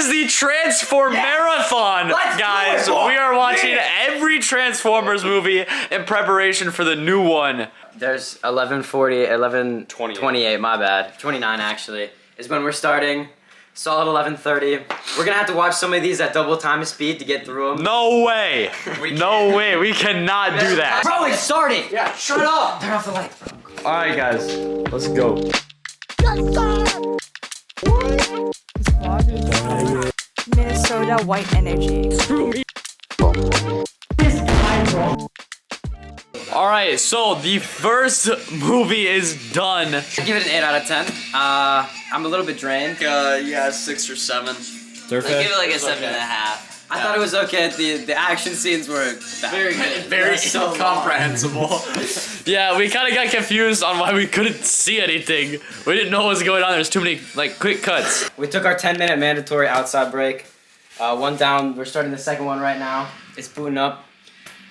is the Transform Marathon, guys. We are watching every Transformers movie in preparation for the new one. There's 11:40, 11:28, my bad. 29 actually, is when we're starting. Solid 11:30. We're gonna have to watch some of these at double time speed to get through them. No way. No way. We cannot do that. Bro, it's starting! Yeah, shut up! Turn off the light. Alright, guys. Let's go. Minnesota white energy. Alright, so the first movie is done. I give it an 8 out of 10. I'm a little bit drained. Yeah, 6 or 7. I give it like a 7.5. I thought it was okay. The action scenes were Very good. Very so comprehensible. Yeah, we kind of got confused on why we couldn't see anything. We didn't know what was going on. There's too many, like, quick cuts. We took our 10-minute mandatory outside break. One down. We're starting the second one right now. It's booting up.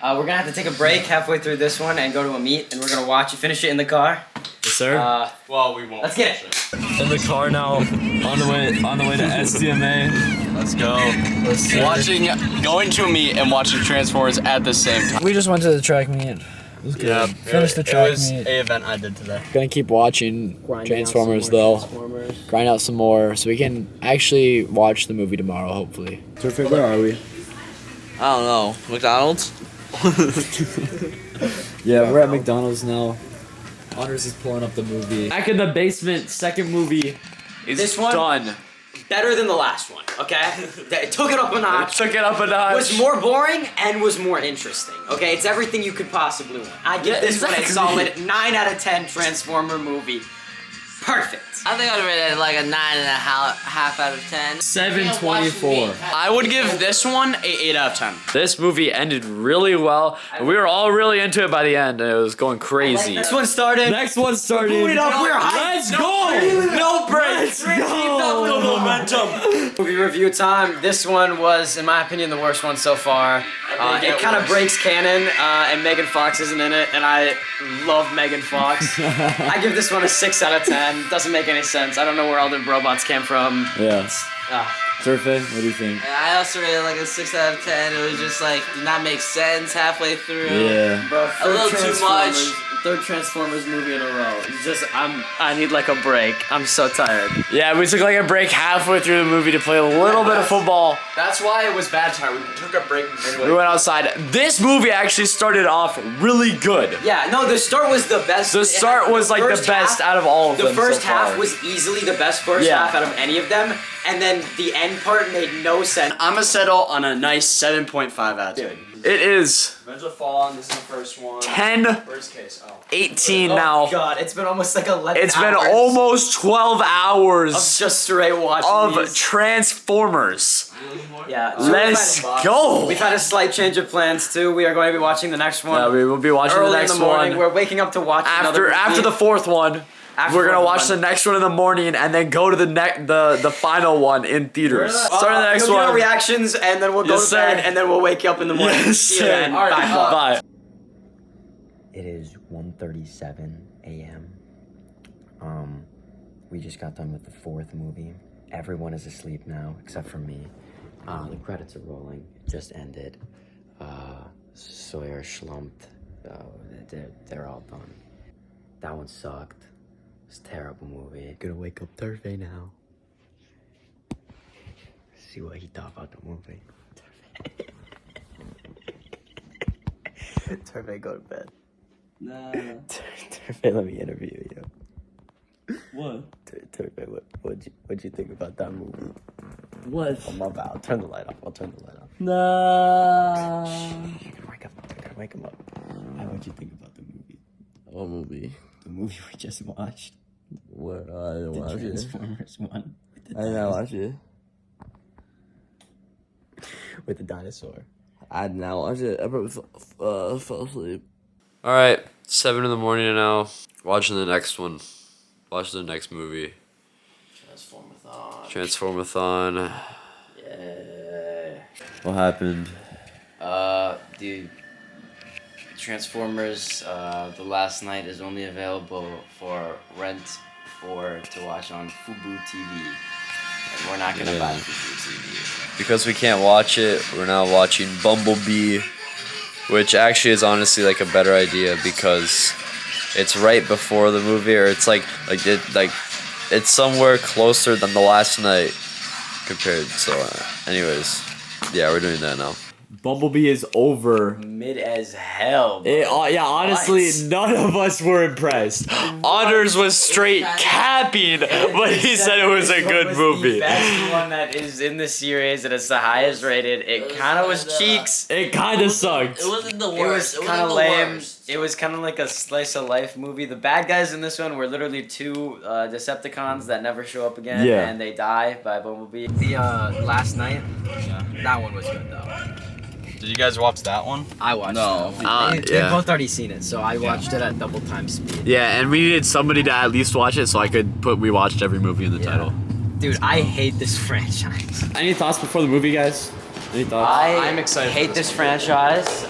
We're gonna have to take a break halfway through this one and go to a meet, and we're gonna watch you finish it in the car. Yes, sir. Well, we won't. Let's get it. In the car now, on the way to SDMA. Let's go. Going to a meet and watching Transformers at the same time. We just went to the track meet. It was good. Yeah, finished the track It was meet. an event I did today. Gonna keep watching Transformers though. Grind out some more so we can actually watch the movie tomorrow, hopefully. Perfect, where are we? I don't know. McDonald's? Yeah, we're at McDonald's now. Honors is pulling up the movie. Back in the basement, second movie is This one? done. Better than the last one, okay? It took it up a notch. Took it up a notch. Was more boring and was more interesting. Okay, it's everything you could possibly want. I give this one a solid 9 out of 10 Transformer movie. Perfect. I think I'd rate it like a 9.5 out of 10. 7.24. I would give this one a 8 out of 10. This movie ended really well. We were all really into it by the end, and it was going crazy. Next one started. Next one started. We're hyped. Let's go! No breaks. Let's go! Momentum. Movie review time. This one was, in my opinion, the worst one so far. It kind of breaks canon, and Megan Fox isn't in it, and I love Megan Fox. I give this one a 6 out of 10. Doesn't make any sense. I don't know where all the robots came from. Yeah. Surfing, what do you think? I also rated like a 6 out of 10. It was just like, did not make sense halfway through. Yeah. Bro, A little too much. Third Transformers movie in a row. It's just, I need like a break. I'm so tired. Yeah, we took like a break halfway through the movie to play a little bit of football. That's why it was bad time. We took a break midway. We went outside. This movie actually started off really good. Yeah, no, the start was the best. The start was like the best out of all of them. The first so far. half was easily the best first half out of any of them, and then the end part made no sense. I'm gonna settle on a nice 7.5 out of 10. It is Revenge of the Fallen, this is the first one. 10, Worst case, 18 Oh now. God, it's been almost like 11 It's been hours almost 12 hours of just straight watching of these. Transformers. Yeah, so Let's go. We've had a slight change of plans too. We are going to be watching the next one. Yeah, we will be watching early the next in the morning. one. We're waking up to watch another movie. After the fourth one. We're gonna watch the next one in the morning and then go to the final one in theaters. Start the next you'll get one. our reactions and then we'll go Yes, to bed sir. and then we'll wake you up in the morning. Yes, See you sir. then. All right, bye. It is 1:37 a.m. We just got done with the fourth movie. Everyone is asleep now except for me. The credits are rolling. It just ended. Sawyer slumped. They're all done. That one sucked. It's a terrible movie. Gonna wake up Thursday now. See what he thought about the movie. Turvey, go to bed. Nah. Turvey, let me interview you. What? Turvey, what'd you think about that movie? What? Oh, my bad. I'll turn the light off. Nah. You're gonna wake him up. What'd you think about the movie? What movie? The movie we just watched. What? I didn't watch The it. Transformers one. I didn't watch it. With the dinosaur. I did not watch it. I probably fell asleep. All right, 7 in the morning now. Watching the next one. Watching the next movie. Transformathon. Yeah. What happened? Dude. Transformers, The Last Night is only available for rent or to watch on Fubo TV. And we're not gonna buy Fubo TV. because we can't watch it, we're now watching Bumblebee, which actually is honestly like a better idea because it's right before the movie, or it's it's somewhere closer than the last night compared. So, anyways, yeah, we're doing that now. Bumblebee is over. Mid as hell. Bro. Yeah, honestly, What? none of us were impressed. Honors was straight capping, but he said it was a good The movie. best one that is in the series, and it's the highest rated. It kind of was cheeks. It kind of sucked. It wasn't the It worst. was kind of lame. It was kind of like a slice of life movie. The bad guys in this one were literally two Decepticons that never show up again, Yeah. and they die by Bumblebee. The last night, that one was good though. Did you guys watch that one? I watched No. it. We both already seen it, so I watched it at double time speed. Yeah, and we needed somebody to at least watch it, so I could put "We watched every movie" in the title. Dude, I hate this franchise. Any thoughts before the movie, guys? Any thoughts? I'm excited. Hate this franchise.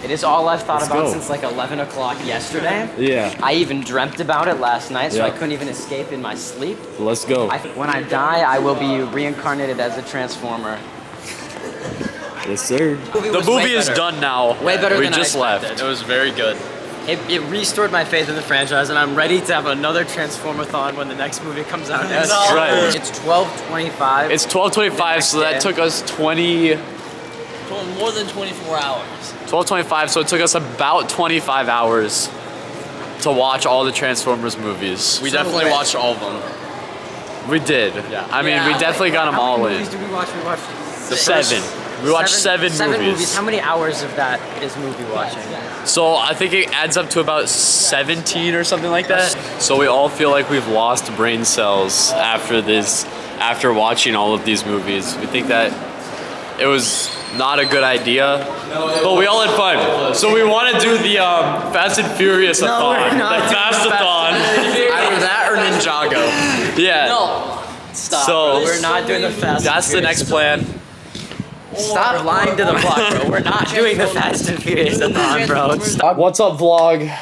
It is all I've thought Let's about go. since like 11 o'clock yesterday. Yeah, I even dreamt about it last night, so I Yeah. couldn't even escape in my sleep. let's go. When I die, I will be reincarnated as a transformer. Yes, sir. The movie is done now. Way better We than I just expected. left. It was very good. It restored my faith in the franchise, and I'm ready to have another Transformathon when the next movie comes out. That's right. It's 12:25. It's 12:25, so that took us More than 24 hours. 12:25, so it took us about 25 hours to watch all the Transformers movies. We definitely watched all of them. We did. Yeah. I mean, we definitely got them How all many in. movies did we watch? We watched Seven. We watched seven movies. How many hours of that is movie watching? So I think it adds up to about 17 or something like that. So we all feel like we've lost brain cells after watching all of these movies. We think that it was not a good idea, but we all had fun. So we want to do the Fast and Furious-a-thon, the Fast-a-thon. Either that or Ninjago. Yeah. No. Stop. So We're not doing the Fast. that's the next plan. Stop lying to the vlog, bro. We're not doing the Fast and Furious-a-thon, bro. Stop. What's up, vlog?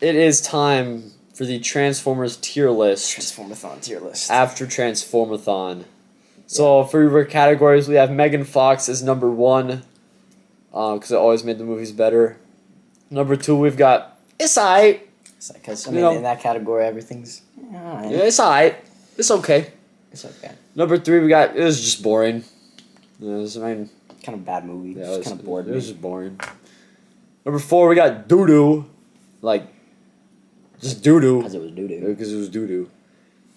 It is time for the Transformers tier list Transformathon tier list. after Transformathon. So for your categories, we have Megan Fox as number 1, because it always made the movies better. Number 2, we've got It's Aight. Because You know- in that category, everything's Yeah, it's Aight. It's okay. it's okay. Number 3, we got It Was Just Boring. It was, I mean, Kind of bad movie. yeah, Just kind of bored it me. was just boring. Number 4, we got Doo Doo. Like, just doo doo. Because it was doo doo. Because it was doo doo.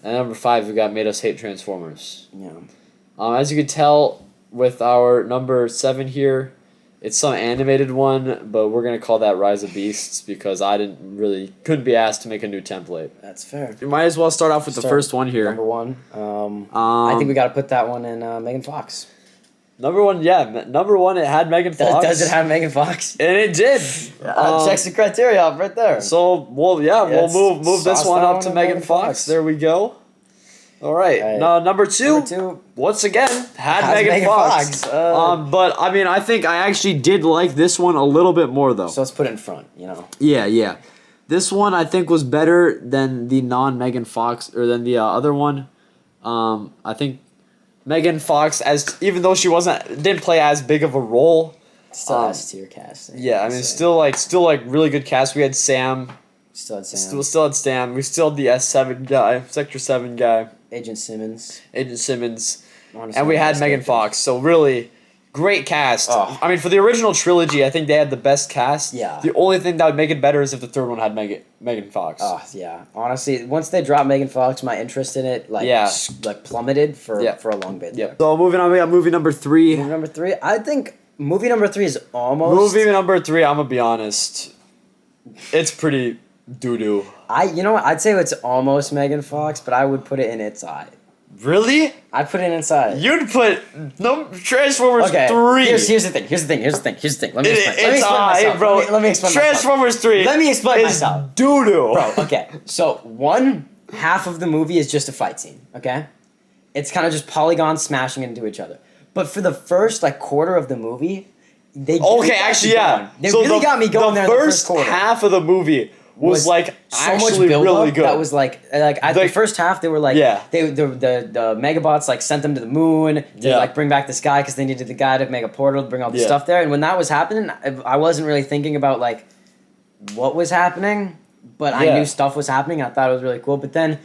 And number 5, we got Made Us Hate Transformers. Yeah. As you can tell with our number 7 here, it's some animated one, but we're gonna call that Rise of Beasts because I couldn't be asked to make a new template. That's fair. You might as well start off with the Start first one here. Number 1. I think we got to put that one in Megan Fox. Number 1, yeah, number 1. It had Megan Fox. Does it have Megan Fox? And it did. Checks the criteria off right there. So we'll it's move this sauce one that up one to to Megan Megan Fox. Fox. There we go. All right. All right. Now number 2. Number 2. Once again, had Has Megan Megan Fox. Fox. But I mean, I think I actually did like this one a little bit more though. So let's put it in front, you know. Yeah. This one I think was better than the non-Megan Fox or than the other one. I think Megan Fox, even though she didn't play as big of a role. Still S tier cast. Yeah, I mean, still really good cast. We had Sam. Still had Sam. Still had Sam. We still had the S7 guy, Sector 7 guy, Agent Simmons. Agent Simmons, Honestly, and we had best Megan character. Fox. So really, great cast. Oh. I mean, for the original trilogy, I think they had the best cast. Yeah. The only thing that would make it better is if the third one had Megan Fox. Oh yeah, honestly, once they dropped Megan Fox, my interest in it plummeted for a long bit. Yep. So moving on, we got movie number 3. Movie number 3, I think movie number 3 is almost. Movie number 3, I'm gonna be honest, it's pretty doo doo. You know what? I'd say it's almost Megan Fox, but I would put it in its eye. Really? I'd put it in its eye. You'd put Transformers 3. Here's the thing. Let me explain. It's alright, bro. Let me explain myself. Transformers 3. Let me explain is myself. doo doo. Bro, okay. So one half of the movie is just a fight scene, okay? It's kind of just polygons smashing into each other. But for the first quarter of the movie, they Okay, actually, yeah. They really got me going there in the first quarter. half of the movie was like so much actually build really up good. that was like at the Like- first half they were like Yeah. the Megabots like sent them to the moon to Yeah. like bring back this guy because they needed the guy to make a portal to bring all the Yeah. stuff there. And when that was happening, I wasn't really thinking about like what was happening, but I Yeah. knew stuff was happening. I thought it was really cool. But then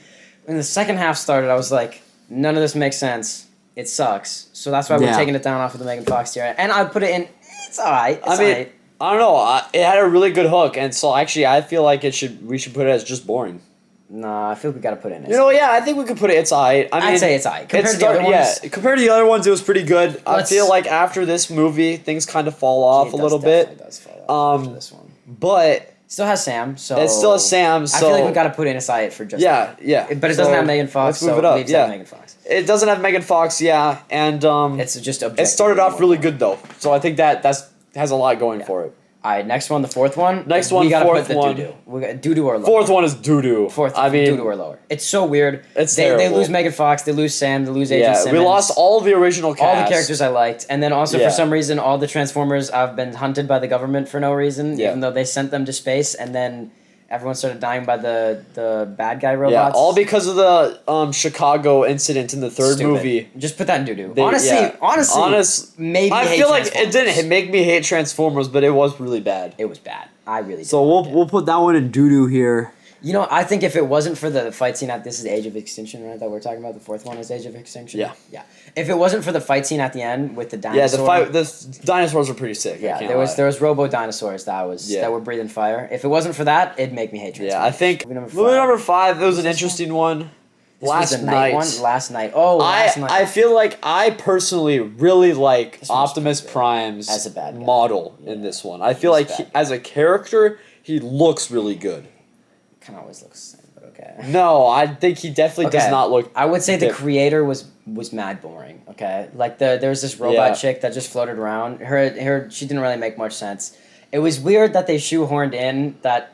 when the second half started, I was like, none of this makes sense. It sucks. So that's why we're Yeah. taking it down off of the Megan Fox tier. And I put it in. It's alright. I mean, I don't know. It had a really good hook, and so actually, I feel like we should put it as just boring. nah, I feel we gotta put it in. You know, yeah, I think we could put it. It's alright. I mean, I'd say it's alright. Compared to the other ones, yeah, compared to the other ones, it was pretty good. I Let's- feel like after this movie, things kind of fall off a little bit. It does fall off after Um, this one. But Still has Sam, so it still has Sam. I So feel like we gotta put in a side for just yeah, yeah. but it So doesn't have Megan Fox. Let's move so it up. leaves Yeah, out Megan Fox. it doesn't have Megan Fox. Yeah, and It's just it started off really good though. So I think that has a lot going for it. All right, next one, the fourth one. Next we one, gotta fourth put the one. doo-doo. We got doo-doo or lower. Fourth one is doo doo. Fourth, I mean, doo-doo or lower. It's so weird. It's they terrible. lose Megan Fox, they lose Sam, they lose Agent yeah, Simmons. we lost all the original cast. all the characters I liked, and then also Yeah. for some reason all the Transformers have been hunted by the government for no reason, Yeah. even though they sent them to space, and then everyone started dying by the bad guy Yeah, robots. all because of the Chicago incident in the third Stupid. movie. Just put that in doo-doo. They- yeah. Honestly, maybe I hate feel like it Transformers. didn't make me hate Transformers, but it was really bad. It was bad. I really did. So we'll put that one in doo doo here. You know, I think if it wasn't for the fight scene at this is Age of Extinction, right? That we're talking about. The fourth one is Age of Extinction. Yeah. Yeah. If it wasn't for the fight scene at the end with the Yeah, dinosaur. the dinosaurs were pretty sick. Yeah, I can't there lie. was robo dinosaurs that were breathing fire. If it wasn't for that, it'd make me hate Transformers. Yeah, I think Movie number movie five. number 5. It was an this interesting one. This Last was the night. one. Last night. Oh, last night. I feel like I personally really like This one's Optimus pretty good. Prime's As a bad guy. model in this one. I feel like He's bad. as a character, he looks really good. Kind of always looks the same, but okay. No, I think he definitely does Okay. not look. I would say the different. creator was mad boring. Okay, like there was this robot Yeah. chick that just floated around. Her she didn't really make much sense. It was weird that they shoehorned in that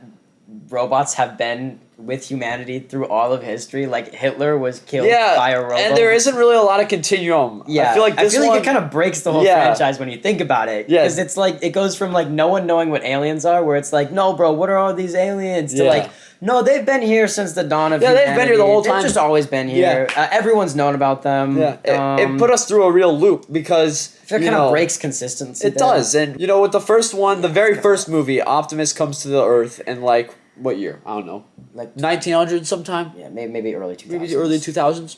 robots have been with humanity through all of history. Like Hitler was killed by a robot. and there isn't really a lot of continuum. Yeah, I feel like this one, it kind of breaks the whole Yeah. franchise when you think about it. Yeah. Because it's like, it goes from like no one knowing what aliens are, where it's like, no, bro, what are all these aliens? To Yeah. like, no, they've been here since the dawn of Yeah, humanity. they've been here the whole They've time. just always been here. Everyone's known about them. Yeah, it put us through a real loop because I feel it you kind know, of breaks consistency. It there. does, and you know, with the first one, the very first movie, Optimus comes to the Earth in like what year? I don't know, Like 1900 sometime, yeah, maybe early 2000s. maybe the early 2000s.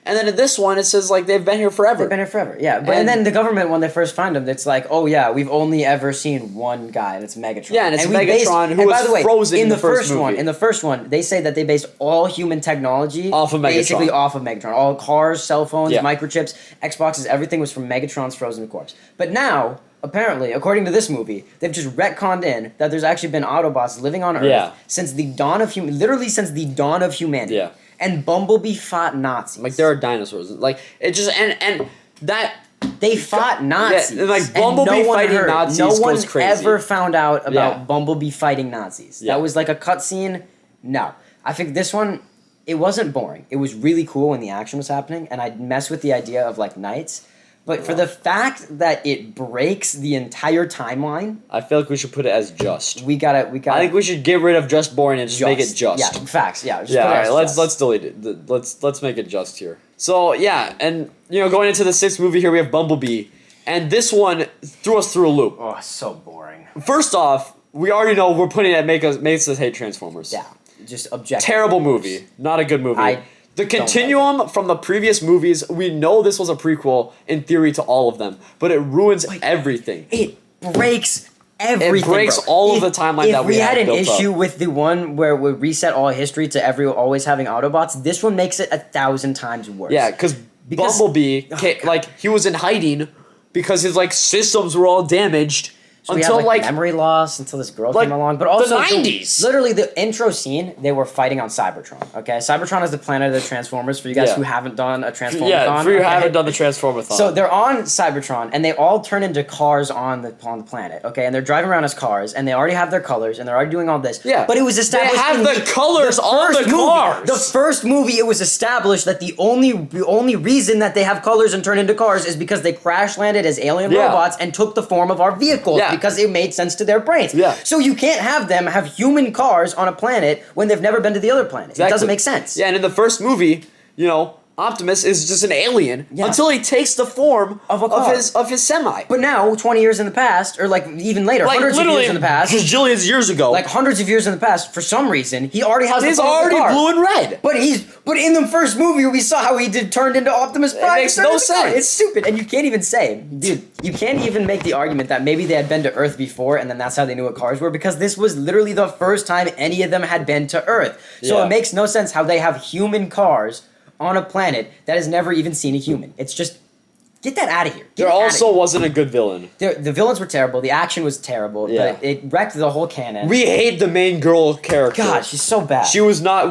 And then in this one, it says like they've been here forever. They've been here forever, yeah. But and then the government, when they first find them, it's like, oh yeah, we've only ever seen one guy, and it's Megatron. Yeah, and it's we Megatron, who and was by the way, frozen in in the the first first one. movie. In the first one, they say that they based all human technology Off of Megatron. basically off of Megatron. All cars, cell phones, Yeah. microchips, Xboxes, everything was from Megatron's frozen corpse. But now, apparently, according to this movie, they've just retconned in that there's actually been Autobots living on Earth Yeah. since the dawn of literally since the dawn of humanity. Yeah. And Bumblebee fought Nazis. Like there are dinosaurs. Like it just and that They fought Nazis. Yeah, like, and Bumblebee one fighting heard. Nazis No one goes crazy. ever found out about Yeah. Bumblebee fighting Nazis. Yeah. That was like a cutscene. No, I think this one, it wasn't boring. It was really cool when the action was happening, and I'd mess with the idea of like knights. But for the fact that it breaks the entire timeline, I feel like we should put it as just. we gotta. I think we should get rid of just boring and just make it just. Yeah, facts. Yeah. Just Yeah, put it all as right. just. Let's delete it. Let's make it just here. So yeah, and you know, going into the sixth movie here, we have Bumblebee, and this one threw us through a loop. Oh, so boring. First off, we already know we're putting it makes us hate Transformers. Yeah, just objective. Terrible movie. Not a good movie. The don't like continuum from the previous movies, we know this was a prequel in theory to all of them, but it ruins everything. It breaks everything. It breaks bro. all of the timeline that we If we had had an built up. issue with the one where we reset all history to always having Autobots, this one makes it 1,000 times worse. Yeah, because Because- Bumblebee, Oh, ca- God. like he was in hiding because his like systems were all damaged So we until had like memory loss until this girl like, came along. But the also 90s. literally the intro scene, they were fighting on Cybertron. Okay, Cybertron is the planet of the Transformers. For you guys Yeah. who haven't done a Transformathon, yeah, for you okay? haven't done the Transformathon. So they're on Cybertron, and they all turn into cars on the planet. Okay, and they're driving around as cars, and they already have their colors, and they're already doing all this. Yeah. but it was established. They have in the colors on the first movie. cars. The first movie, it was established that the only reason that they have colors and turn into cars is because they crash landed as alien Yeah. robots and took the form of our vehicles. Yeah, because it made sense to their brains. Yeah. So you can't have them have human cars on a planet when they've never been to the other planet. Exactly. It doesn't make sense. Yeah, and in the first movie, you know, Optimus is just an alien until he takes the form Of a car. of his semi. But now, 20 years in the past, or like even later, Like hundreds of literally years in the past, gajillions years ago, like hundreds of years in the past, for some reason, he already has he's the form of the already car. blue and red. But in the first movie, we saw how he turned into Optimus Prime. makes Turned no into the car. sense. It's stupid, and you can't even say, dude, you can't even make the argument that maybe they had been to Earth before, and then that's how they knew what cars were, because this was literally the first time any of them had been to Earth. So Yeah. it makes no sense how they have human cars on a planet that has never even seen a human. It's just, get that out of here. Get There it outta also here. wasn't a good villain. The villains were terrible. The action was terrible. Yeah. But it wrecked the whole canon. We hate the main girl character. God, she's so bad.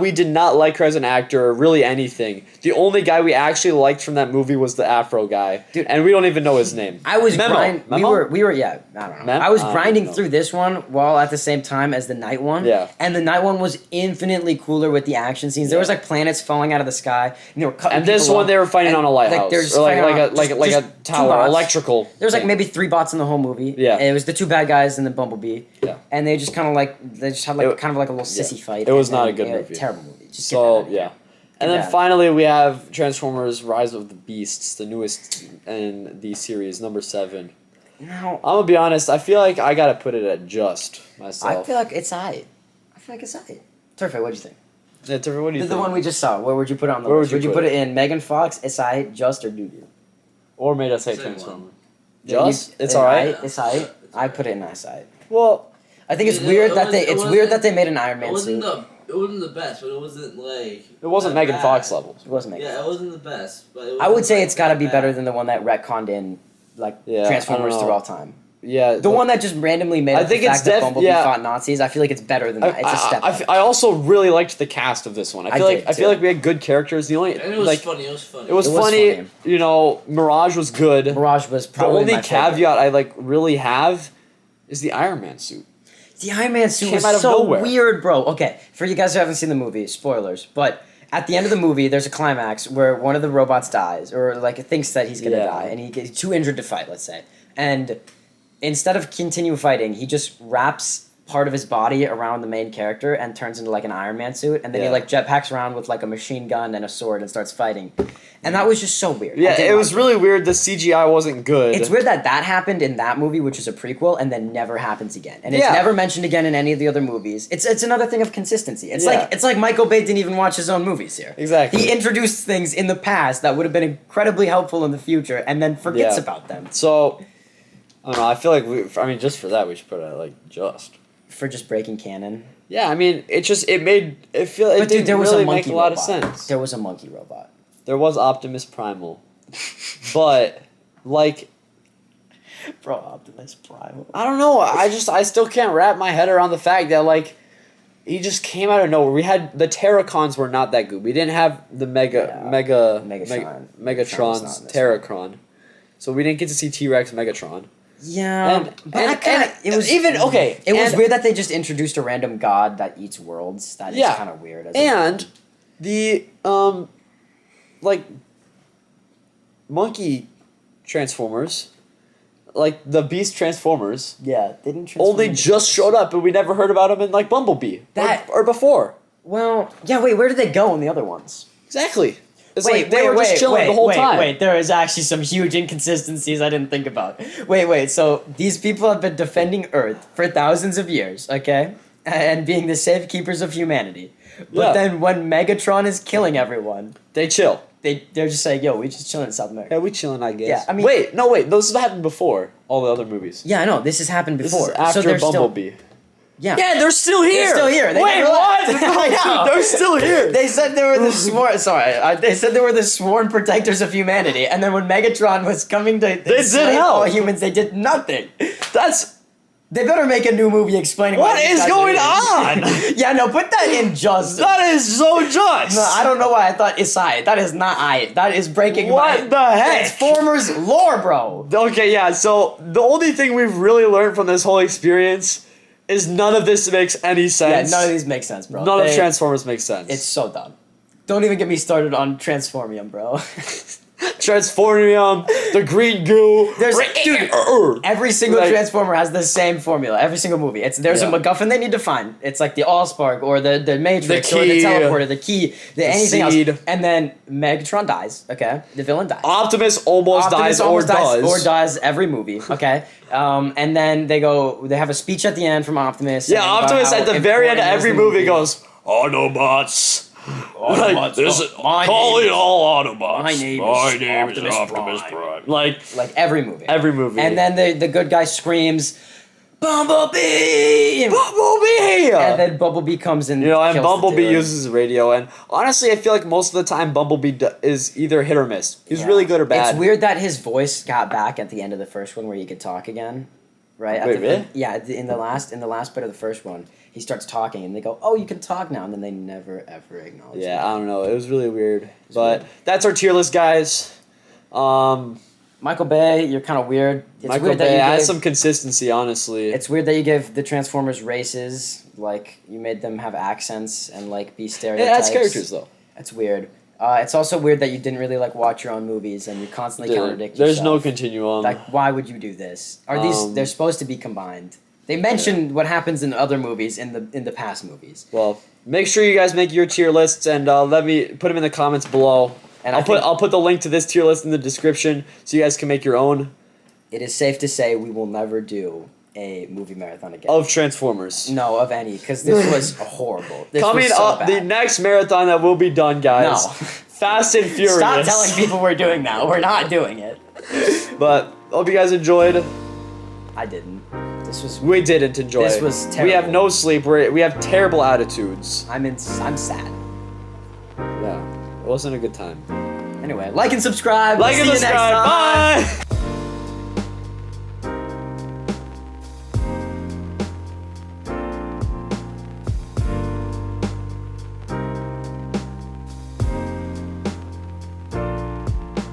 We did not like her as an actor, or really anything. The only guy we actually liked from that movie was the Afro guy. Dude. And we don't even know his name. I was Memo. we were yeah, I don't know. Mem? I was I don't grinding know. through this one while at the same time as the night one. Yeah. And the night one was infinitely cooler with the action scenes. There was like planets falling out of the sky, and they were cutting. And this people one off. they were fighting And, on a lighthouse. they're just or like fighting like a on- like just- like just a two tower, bots. electrical. There was like thing. maybe 3 bots in the whole movie. Yeah. And it was the 2 bad guys and the Bumblebee. Yeah. And they just kind of like had like It- kind of like a little sissy yeah. fight. It was and not then, a good yeah, movie. Terrible movie. Just get that So out of here. yeah. And then bad. finally we have Transformers: Rise of the Beasts, the newest in the series, number 7. Now, I'm gonna be honest. I feel like I gotta put it at just I myself. feel like it's aight. I feel like it's aight. Turfy, what'd you think? Yeah, Trevor, what do you The think? one we just saw. Where would you put it on the Where list? would you Would you put put it in Megan Fox, Isai, Just, or Doodoo? Or made us hate Same Transformer. one. Just? It's alright. Isai. I put it in Isai. Well, I think it's It- weird it that was- they. it It's wasn't- weird that they made an Iron It Man wasn't suit. it wasn't the best, but it wasn't like. it wasn't that Megan bad. Fox levels. It wasn't Megan. Yeah, it wasn't the best, but it I would wasn't, say like, it's got to that be bad. better than the one that retconned in, like Yeah, I Transformers don't through know. all time. Yeah. The one that just randomly made I up think the it's fact that Bumblebee yeah. fought Nazis. I feel like it's better than that. It's a step. up. I also really liked the cast of this one. I feel did, I feel too. like we had good characters. The only And it was like funny. It was funny. it was It was funny. funny. You know, Mirage was good. Mirage was The probably only my favorite. caveat I like really have is the Iron Man suit. The Iron Man suit Came was out of so nowhere. weird, bro. Okay, for you guys who haven't seen the movie, spoilers, but at the end of the movie, there's a climax where one of the robots dies, or like thinks that he's gonna Yeah. die, and he gets too injured to fight, let's say. And instead of continue fighting, he just wraps part of his body around the main character and turns into like an Iron Man suit, and then he Yeah. like jetpacks around with like a machine gun and a sword and starts fighting. And that was just so weird. I Yeah, didn't it like was really weird. The CGI wasn't good. It's weird that that happened in that movie, which is a prequel, and then never happens again, and it's Yeah. never mentioned again in any of the other movies. It's another thing of consistency. Yeah. It's like Michael Bay didn't even watch his own movies here. Exactly. He introduced things in the past that would have been incredibly helpful in the future, and then forgets Yeah. about them So, I don't know. I feel like just for that we should put it at, like just. for just breaking canon. Yeah, I mean, it didn't But dude, there was really a monkey make a lot robot. of sense. There was a monkey robot. There was Optimus Primal, but like Bro, Optimus Prime. I don't know. I still can't wrap my head around the fact that like he just came out of nowhere. We had the Terracons were not that good. We didn't have the Yeah. Megatron. Megatron's Megatron's not in this Terracron, so we didn't get to see T-Rex Megatron. Yeah, And- but I and- kinda, and it was even- okay, It was and- weird that they just introduced a random god that eats worlds. That is Yeah. kind of weird. As a- And the like monkey Transformers, like the Beast Transformers, yeah, they didn't transform only into just beasts. showed up, and we never heard about them in like Bumblebee That- or before. Well, yeah. Wait, where did they go in the other ones? Exactly. It's like they were just chilling the whole time. Wait, there is actually some huge inconsistencies I didn't think about. Wait, so these people have been defending Earth for thousands of years, okay? And being the safekeepers of humanity. But Yeah. then when Megatron is killing everyone, They chill. they're just saying, yo, we just chilling in South America. Yeah, we chilling, I guess. Yeah, I mean- wait. Those have happened before. All the other movies. Yeah, I know, this has happened This before. is after so they're Bumblebee. Yeah. Yeah, they're still here. They're still here. They Wait, never what? left. I know. They're still here. They said they were the sworn. They said they were the sworn protectors of humanity, and then when Megatron was coming to did slay help. all humans, they did nothing. That's They better make a new movie explaining what these is guys going are idiots. on. Yeah, no, put that in just. That is so just. No, I don't know why I thought Isai. That is not I. That is breaking What my the heck? Transformers lore, bro. Okay, yeah. So the only thing we've really learned from this whole experience is none of this makes any Yeah, sense. none of these make sense, bro. None of Transformers makes sense. It's so dumb. Don't even get me started on Transformium, bro. Transformium, the green goo. Every single Like- Transformer has the same formula. Every single movie. There's a Yeah. MacGuffin they need to find. It's like the Allspark or the Matrix The or the key. teleporter, the key, anything seed. else. And then Megatron dies. Okay, the villain dies. Optimus almost Optimus dies almost or does. or dies every movie. Okay, and then they have a speech at the end from Optimus. Yeah, about Optimus how at the very end of important is every the movie goes, Autobots. Like, my calling name- all Autobots. my name is Optimus Prime. Like every movie. every movie. And then the good guy screams, Bumblebee! Bumblebee! And then Bumblebee comes in. You know, and kills the Bumblebee dude. uses radio, and honestly, I feel like most of the time Bumblebee is either hit or miss. He's Yeah. really good or bad. It's weird that his voice got back at the end of the first one where he could talk again, right? Wait, really? Yeah, in the last bit of the first one, he starts talking, and they go, "Oh, you can talk now," and then they never ever acknowledge. Yeah, him. I don't know. It was really weird, but that's our tier list, guys. Michael Bay, you're kind of weird. It's Michael weird Bay that you has gave, some consistency, honestly. It's weird that you give the Transformers races, like you made them have accents and like be It stereotypes. adds characters though. That's weird. It's also weird that you didn't really like watch your own movies and you constantly contradict There's no yourself. continuum. Like, why would you do this? Are these? They're supposed to be combined. They mentioned what happens in other movies in the past movies. Well, make sure you guys make your tier lists and let me put them in the comments below. And I'll put the link to this tier list in the description so you guys can make your own It is safe to say we will never do a movie marathon again. of Transformers. No, of any, because this was horrible. This Coming was so up, bad. the next marathon that will be done, guys. No. Fast and Furious. Stop telling people we're doing that. We're not doing it. But hope you guys enjoyed. I didn't. This was. We didn't enjoy. This it. was We have terrible. no sleep. We have terrible attitudes. I'm sad. Yeah, it wasn't a good time. Anyway, like and subscribe. Like See and you next subscribe. time. Bye.